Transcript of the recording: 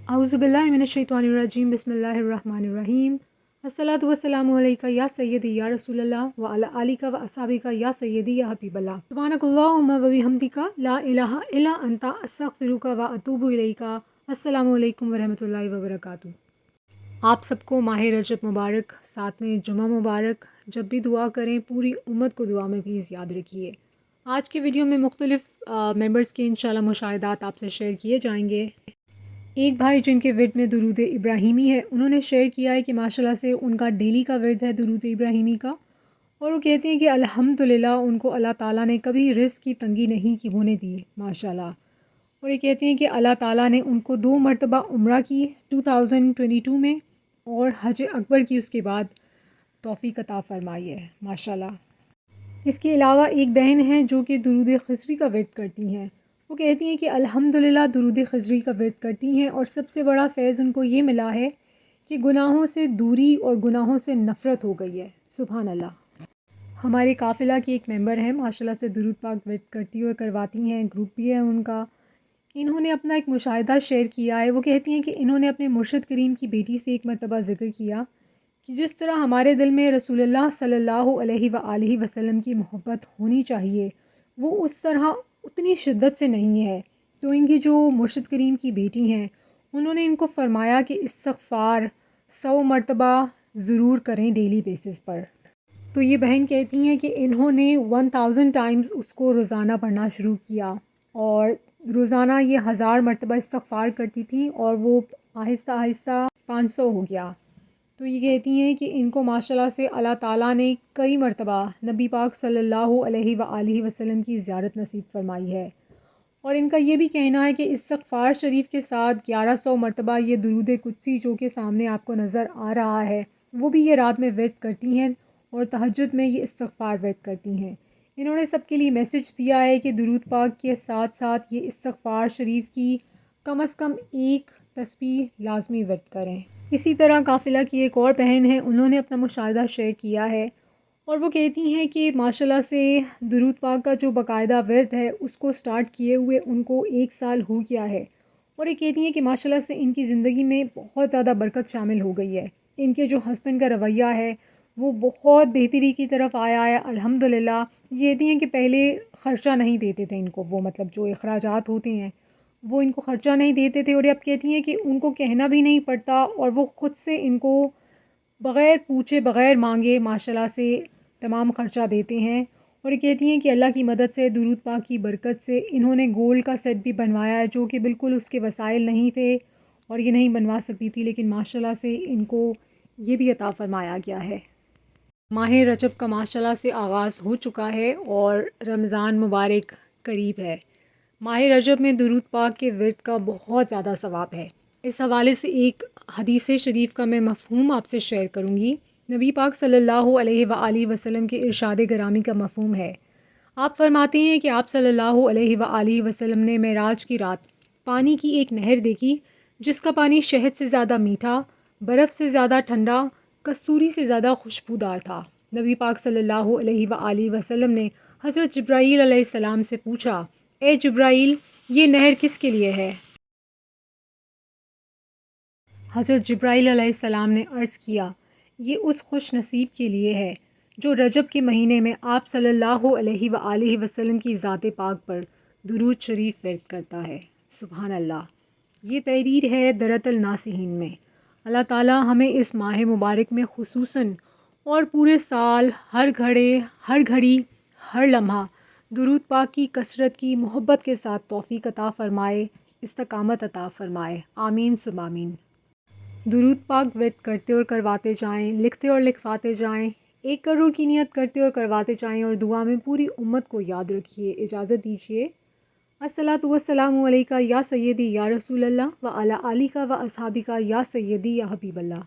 اعوذ باللہ من الشیطان الرجیم بسم اللہ الرحمن الرحیم الصلاۃ والسلام علیکہ یا سیدی یا رسول اللہ وعلی آلک و اصحابک یا سیدی یا حبیب اللہ سبحانک اللہم و بحمدک لا الہ الا انت استغفرک و اتوب الیک۔ السلام علیکم ورحمۃ اللہ وبرکاتہ۔ آپ سب کو ماہ رجب مبارک، ساتھ میں جمعہ مبارک۔ جب بھی دعا کریں پوری امت کو دعا میں پلیز یاد رکھیے۔ آج کے ویڈیو میں مختلف ممبرز کے انشاءاللہ مشاہدات آپ سے شیئر کیے جائیں گے۔ ایک بھائی جن کے ورد میں درود ابراہیمی ہے، انہوں نے شیئر کیا ہے کہ ماشاءاللہ سے ان کا ڈیلی کا ورد ہے درود ابراہیمی کا، اور وہ کہتے ہیں کہ الحمدللہ ان کو اللہ تعالیٰ نے کبھی رزق کی تنگی نہیں کی ہونے دی ماشاءاللہ۔ اور یہ کہتے ہیں کہ اللہ تعالیٰ نے ان کو 2 مرتبہ عمرہ کی 2022 میں، اور حج اکبر کی اس کے بعد توفیق عطا فرمائی ہے ماشاءاللہ۔ اس کے علاوہ ایک بہن ہیں جو کہ درود خضری کا ورد کرتی ہیں، وہ کہتی ہیں کہ الحمدللہ درود خضری کا ورد کرتی ہیں، اور سب سے بڑا فیض ان کو یہ ملا ہے کہ گناہوں سے دوری اور گناہوں سے نفرت ہو گئی ہے۔ سبحان اللہ۔ ہمارے قافلہ کی ایک ممبر ہیں ماشاءاللہ سے درود پاک ورد کرتی اور کرواتی ہیں، گروپ بھی ہے ان کا۔ انہوں نے اپنا ایک مشاہدہ شیئر کیا ہے۔ وہ کہتی ہیں کہ انہوں نے اپنے مرشد کریم کی بیٹی سے ایک مرتبہ ذکر کیا کہ جس طرح ہمارے دل میں رسول اللہ صلی اللہ علیہ وآلہ وسلم کی محبت ہونی چاہیے، وہ اس طرح اتنی شدت سے نہیں ہے۔ تو ان کی جو مرشد کریم کی بیٹی ہیں، انہوں نے ان کو فرمایا کہ استغفار 100 مرتبہ ضرور کریں ڈیلی بیسس پر۔ تو یہ بہن کہتی ہیں کہ انہوں نے 1000 ٹائمز اس کو روزانہ پڑھنا شروع کیا، اور روزانہ یہ 1000 مرتبہ استغفار کرتی تھی، اور وہ آہستہ آہستہ 500 ہو گیا۔ تو یہ کہتی ہیں کہ ان کو ماشاءاللہ سے اللہ تعالیٰ نے کئی مرتبہ نبی پاک صلی اللہ علیہ وآلہ وسلم کی زیارت نصیب فرمائی ہے، اور ان کا یہ بھی کہنا ہے کہ استغفار شریف کے ساتھ 1100 مرتبہ یہ درود قدسی جو کہ سامنے آپ کو نظر آ رہا ہے، وہ بھی یہ رات میں ورد کرتی ہیں، اور تہجد میں یہ استغفار ورد کرتی ہیں۔ انہوں نے سب کے لیے میسج دیا ہے کہ درود پاک کے ساتھ ساتھ یہ استغفار شریف کی کم از کم ایک تسبیح لازمی ورد کریں۔ اسی طرح قافلہ کی ایک اور بہن ہے، انہوں نے اپنا مشاہدہ شیئر کیا ہے، اور وہ کہتی ہیں کہ ماشاءاللہ سے درود پاک کا جو باقاعدہ ورد ہے اس کو سٹارٹ کیے ہوئے ان کو 1 سال ہو گیا ہے، اور یہ کہتی ہیں کہ ماشاءاللہ سے ان کی زندگی میں بہت زیادہ برکت شامل ہو گئی ہے۔ ان کے جو ہسبینڈ کا رویہ ہے وہ بہت بہتری کی طرف آیا ہے الحمدللہ۔ یہ کہتی ہیں کہ پہلے خرچہ نہیں دیتے تھے ان کو، وہ مطلب جو اخراجات ہوتے ہیں وہ ان کو خرچہ نہیں دیتے تھے، اور اب کہتی ہیں کہ ان کو کہنا بھی نہیں پڑتا، اور وہ خود سے ان کو بغیر پوچھے بغیر مانگے ماشاءاللہ سے تمام خرچہ دیتے ہیں۔ اور یہ کہتی ہیں کہ اللہ کی مدد سے، درود پاک کی برکت سے انہوں نے گولڈ کا سیٹ بھی بنوایا ہے، جو کہ بالکل اس کے وسائل نہیں تھے اور یہ نہیں بنوا سکتی تھی، لیکن ماشاءاللہ سے ان کو یہ بھی عطا فرمایا گیا ہے۔ ماہ رجب کا ماشاءاللہ سے آغاز ہو چکا ہے، اور رمضان مبارک قریب ہے۔ ماہ رجب میں درود پاک کے ورد کا بہت زیادہ ثواب ہے۔ اس حوالے سے ایک حدیث شریف کا میں مفہوم آپ سے شیئر کروں گی۔ نبی پاک صلی اللہ علیہ وآلہ وسلم کے ارشاد گرامی کا مفہوم ہے۔ آپ فرماتے ہیں کہ آپ صلی اللہ علیہ وآلہ وسلم نے معراج کی رات پانی کی ایک نہر دیکھی، جس کا پانی شہد سے زیادہ میٹھا، برف سے زیادہ ٹھنڈا، کستوری سے زیادہ خوشبودار تھا۔ نبی پاک صلی اللہ علیہ وآلہ وسلم نے حضرت جبرائیل علیہ السلام سے پوچھا، اے جبرائیل، یہ نہر کس کے لیے ہے؟ حضرت جبرائیل علیہ السلام نے عرض کیا، یہ اس خوش نصیب کے لیے ہے جو رجب کے مہینے میں آپ صلی اللہ علیہ وآلہ وسلم کی ذات پاک پر درود شریف ورد کرتا ہے۔ سبحان اللہ۔ یہ تحریر ہے درۃ الناصحین میں۔ اللہ تعالیٰ ہمیں اس ماہ مبارک میں خصوصاً اور پورے سال ہر گھڑی ہر لمحہ درود پاک کی کثرت کی محبت کے ساتھ توفیق عطا فرمائے، استقامت عطا فرمائے، آمین ثم آمین۔ درود پاک ورد کرتے اور کرواتے جائیں، لکھتے اور لکھواتے جائیں، 1 کروڑ کی نیت کرتے اور کرواتے جائیں، اور دعا میں پوری امت کو یاد رکھیے۔ اجازت دیجیے۔ الصلاۃ والسلام علیکہ یا سیدی یا رسول اللہ وعلی آلک و اصحابک یا سیدی یا حبیب اللہ۔